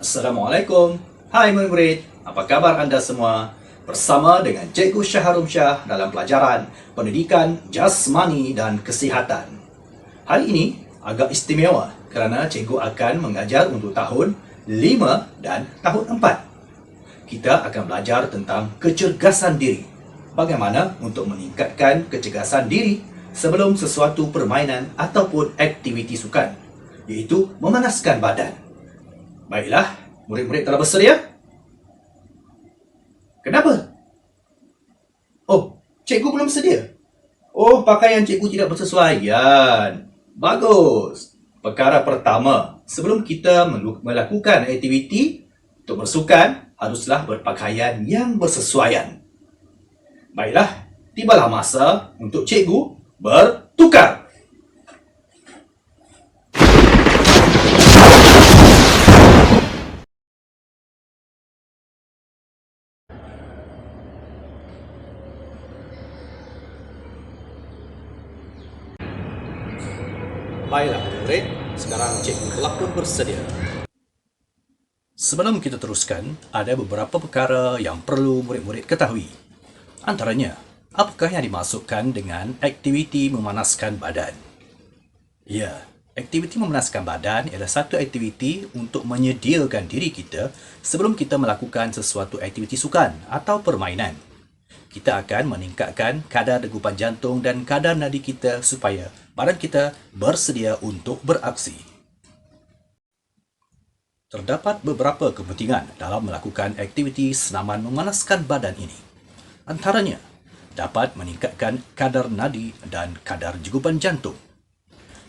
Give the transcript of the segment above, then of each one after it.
Assalamualaikum. Hai murid-murid, apa kabar anda semua? Bersama dengan Cikgu Syaharum Syah dalam pelajaran Pendidikan Jasmani dan Kesihatan. Hari ini agak istimewa kerana cikgu akan mengajar untuk tahun 5 dan tahun 4. Kita akan belajar tentang kecergasan diri. Bagaimana untuk meningkatkan kecergasan diri sebelum sesuatu permainan ataupun aktiviti sukan, iaitu memanaskan badan. Baiklah, murid-murid telah bersedia? Kenapa? Oh, cikgu belum sedia. Oh, pakaian cikgu tidak bersesuaian. Bagus. Perkara pertama, sebelum kita melakukan aktiviti untuk bersukan, haruslah berpakaian yang bersesuaian. Baiklah, tibalah masa untuk cikgu bertukar. Baiklah murid, sekarang cikgu telah pun bersedia. Sebelum kita teruskan, ada beberapa perkara yang perlu murid-murid ketahui. Antaranya, apakah yang dimasukkan dengan aktiviti memanaskan badan? Ya, aktiviti memanaskan badan ialah satu aktiviti untuk menyediakan diri kita sebelum kita melakukan sesuatu aktiviti sukan atau permainan. Kita akan meningkatkan kadar degupan jantung dan kadar nadi kita supaya badan kita bersedia untuk beraksi. Terdapat beberapa kepentingan dalam melakukan aktiviti senaman memanaskan badan ini. Antaranya, dapat meningkatkan kadar nadi dan kadar degupan jantung,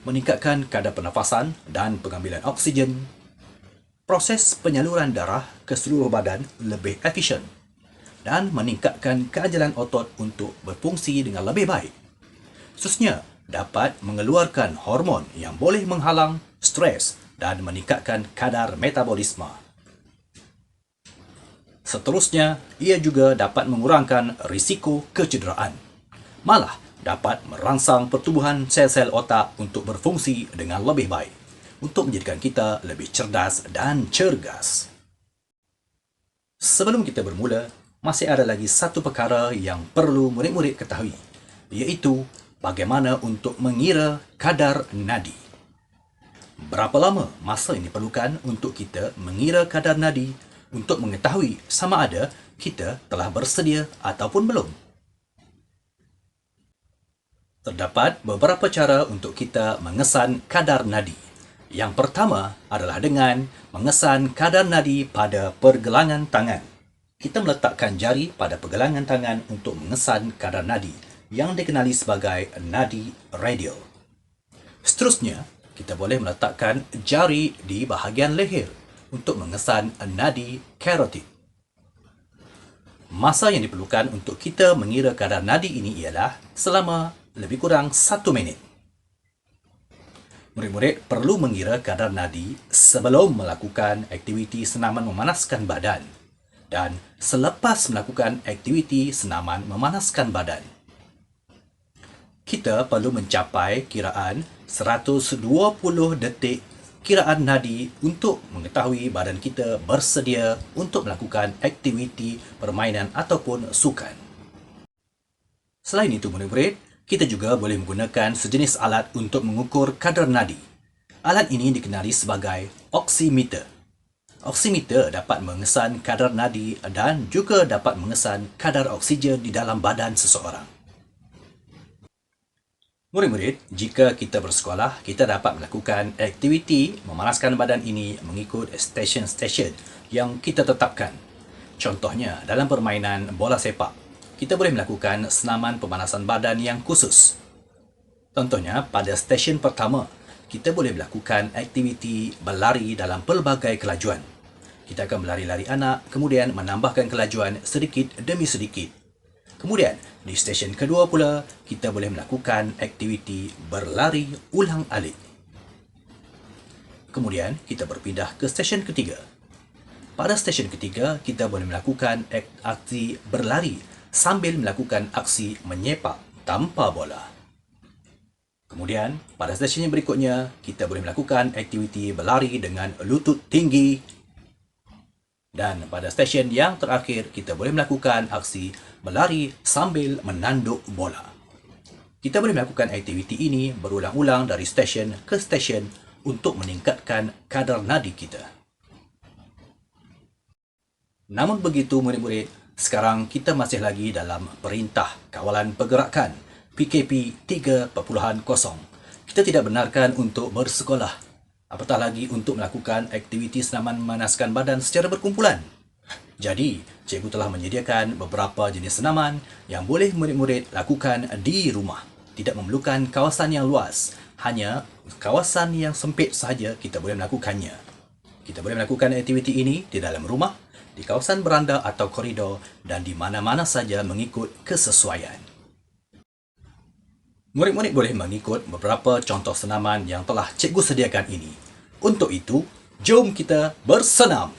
meningkatkan kadar pernafasan dan pengambilan oksigen, proses penyaluran darah ke seluruh badan lebih efisien, dan meningkatkan keajalan otot untuk berfungsi dengan lebih baik. Khususnya, dapat mengeluarkan hormon yang boleh menghalang stres dan meningkatkan kadar metabolisme. Seterusnya, ia juga dapat mengurangkan risiko kecederaan. Malah, dapat merangsang pertumbuhan sel-sel otak untuk berfungsi dengan lebih baik, untuk menjadikan kita lebih cerdas dan cergas. Sebelum kita bermula, masih ada lagi satu perkara yang perlu murid-murid ketahui, iaitu bagaimana untuk mengira kadar nadi. Berapa lama masa yang diperlukan untuk kita mengira kadar nadi untuk mengetahui sama ada kita telah bersedia ataupun belum? Terdapat beberapa cara untuk kita mengesan kadar nadi. Yang pertama adalah dengan mengesan kadar nadi pada pergelangan tangan. Kita meletakkan jari pada pergelangan tangan untuk mengesan kadar nadi yang dikenali sebagai nadi radial. Seterusnya, kita boleh meletakkan jari di bahagian leher untuk mengesan nadi karotid. Masa yang diperlukan untuk kita mengira kadar nadi ini ialah selama lebih kurang 1 minit. Murid-murid perlu mengira kadar nadi sebelum melakukan aktiviti senaman memanaskan badan dan selepas melakukan aktiviti senaman memanaskan badan. Kita perlu mencapai kiraan 120 detik kiraan nadi untuk mengetahui badan kita bersedia untuk melakukan aktiviti permainan ataupun sukan. Selain itu murid-murid, kita juga boleh menggunakan sejenis alat untuk mengukur kadar nadi. Alat ini dikenali sebagai oximeter. Oximeter dapat mengesan kadar nadi dan juga dapat mengesan kadar oksigen di dalam badan seseorang. Murid-murid, jika kita bersekolah, kita dapat melakukan aktiviti memanaskan badan ini mengikut stesen-stesen yang kita tetapkan. Contohnya, dalam permainan bola sepak, kita boleh melakukan senaman pemanasan badan yang khusus. Contohnya, pada stesen pertama, kita boleh melakukan aktiviti berlari dalam pelbagai kelajuan. Kita akan berlari-lari anak, kemudian menambahkan kelajuan sedikit demi sedikit. Kemudian, di stesen kedua pula, kita boleh melakukan aktiviti berlari ulang-alik. Kemudian, kita berpindah ke stesen ketiga. Pada stesen ketiga, kita boleh melakukan aksi berlari sambil melakukan aksi menyepak tanpa bola. Kemudian, pada stesen yang berikutnya, kita boleh melakukan aktiviti berlari dengan lutut tinggi. Dan pada stesen yang terakhir, kita boleh melakukan aksi berlari sambil menanduk bola. Kita boleh melakukan aktiviti ini berulang-ulang dari stesen ke stesen untuk meningkatkan kadar nadi kita. Namun begitu murid-murid, sekarang kita masih lagi dalam Perintah Kawalan Pergerakan PKP 3.0. Kita tidak benarkan untuk bersekolah, apatah lagi untuk melakukan aktiviti senaman memanaskan badan secara berkumpulan. Jadi, cikgu telah menyediakan beberapa jenis senaman yang boleh murid-murid lakukan di rumah. Tidak memerlukan kawasan yang luas, hanya kawasan yang sempit sahaja kita boleh melakukannya. Kita boleh melakukan aktiviti ini di dalam rumah, di kawasan beranda atau koridor dan di mana-mana saja mengikut kesesuaian. Murid-murid boleh mengikut beberapa contoh senaman yang telah cikgu sediakan ini. Untuk itu, jom kita bersenam.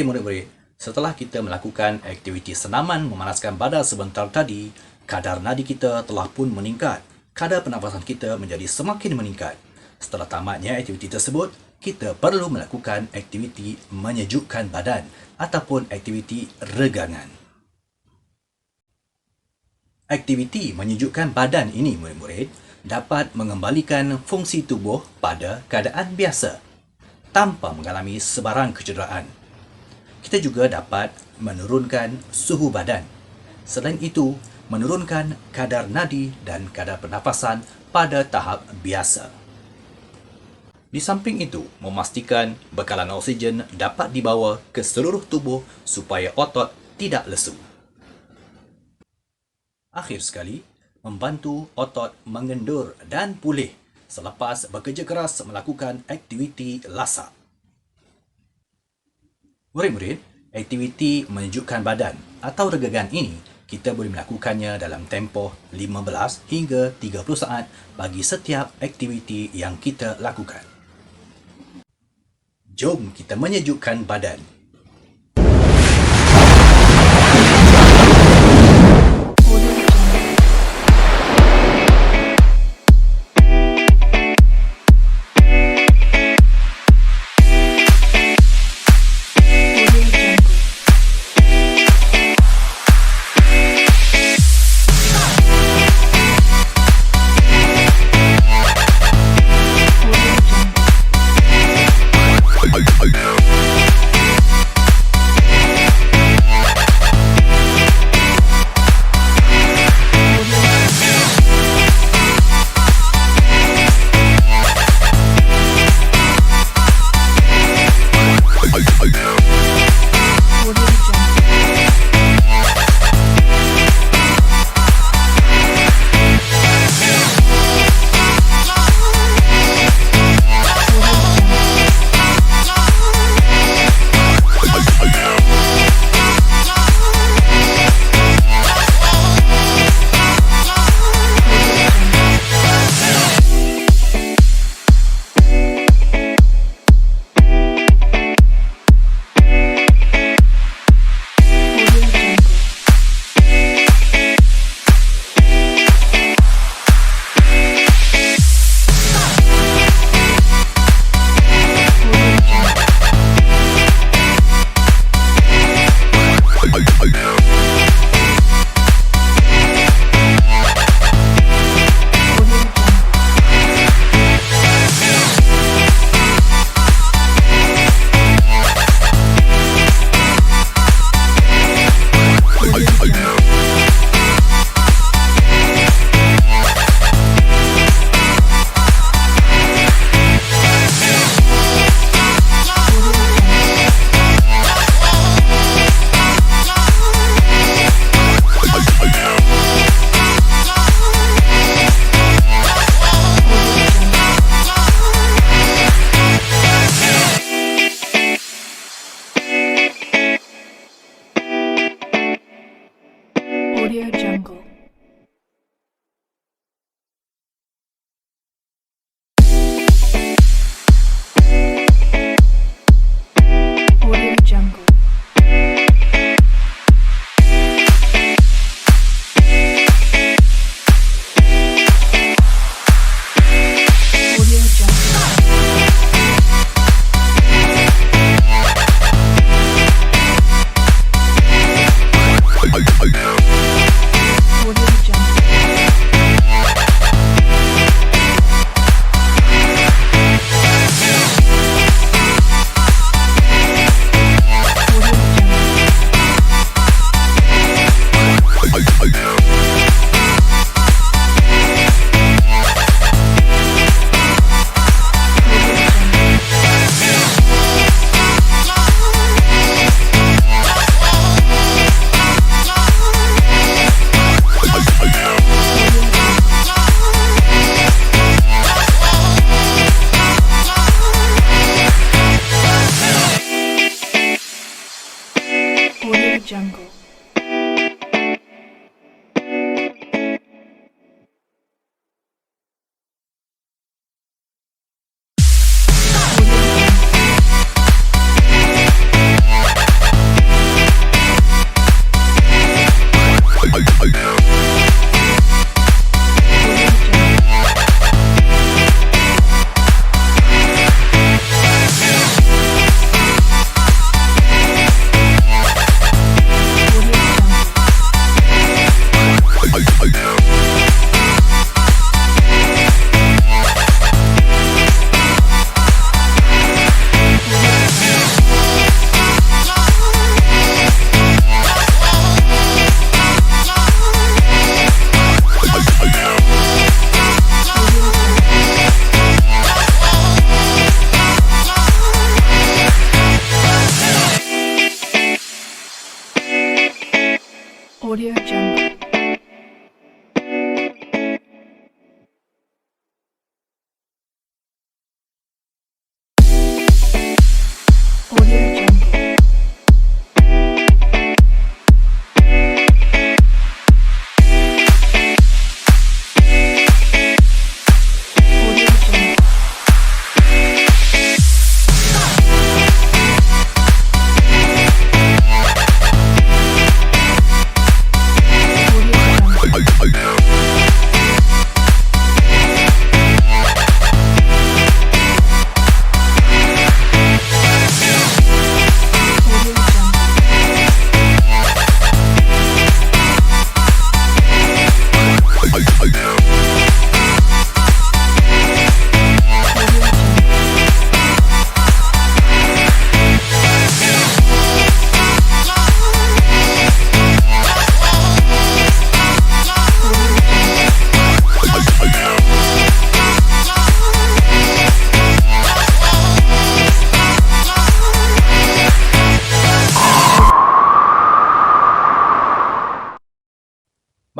Okey murid-murid, setelah kita melakukan aktiviti senaman memanaskan badan sebentar tadi, kadar nadi kita telah pun meningkat. Kadar pernafasan kita menjadi semakin meningkat. Setelah tamatnya aktiviti tersebut, kita perlu melakukan aktiviti menyejukkan badan ataupun aktiviti regangan. Aktiviti menyejukkan badan ini, murid-murid, dapat mengembalikan fungsi tubuh pada keadaan biasa tanpa mengalami sebarang kecederaan. Kita juga dapat menurunkan suhu badan. Selain itu, menurunkan kadar nadi dan kadar pernafasan pada tahap biasa. Di samping itu, memastikan bekalan oksigen dapat dibawa ke seluruh tubuh supaya otot tidak lesu. Akhir sekali, membantu otot mengendur dan pulih selepas bekerja keras melakukan aktiviti lasak. Murid-murid, aktiviti menyejukkan badan atau regangan ini kita boleh melakukannya dalam tempoh 15 hingga 30 saat bagi setiap aktiviti yang kita lakukan. Jom kita menyejukkan badan.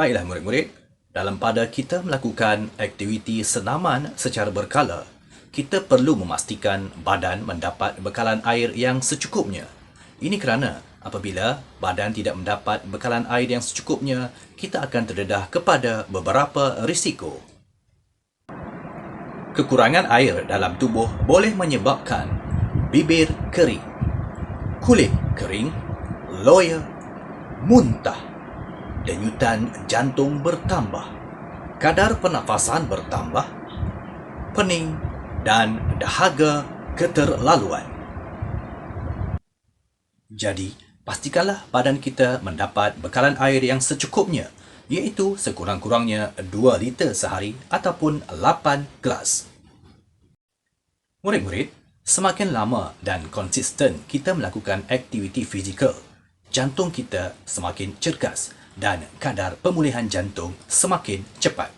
Baiklah murid-murid, dalam pada kita melakukan aktiviti senaman secara berkala, kita perlu memastikan badan mendapat bekalan air yang secukupnya. Ini kerana apabila badan tidak mendapat bekalan air yang secukupnya, kita akan terdedah kepada beberapa risiko. Kekurangan air dalam tubuh boleh menyebabkan bibir kering, kulit kering, loya, muntah, denyutan jantung bertambah, kadar pernafasan bertambah, pening dan dahaga keterlaluan. Jadi, pastikanlah badan kita mendapat bekalan air yang secukupnya, iaitu sekurang-kurangnya 2 liter sehari ataupun 8 gelas. Murid-murid, semakin lama dan konsisten kita melakukan aktiviti fizikal, jantung kita semakin cergas dan kadar pemulihan jantung semakin cepat.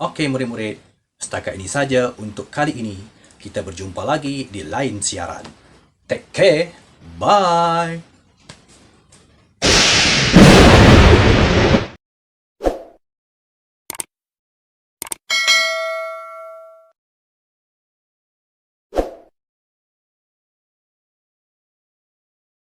Okey murid-murid, setakat ini saja untuk kali ini. Kita berjumpa lagi di lain siaran. Take care. Bye.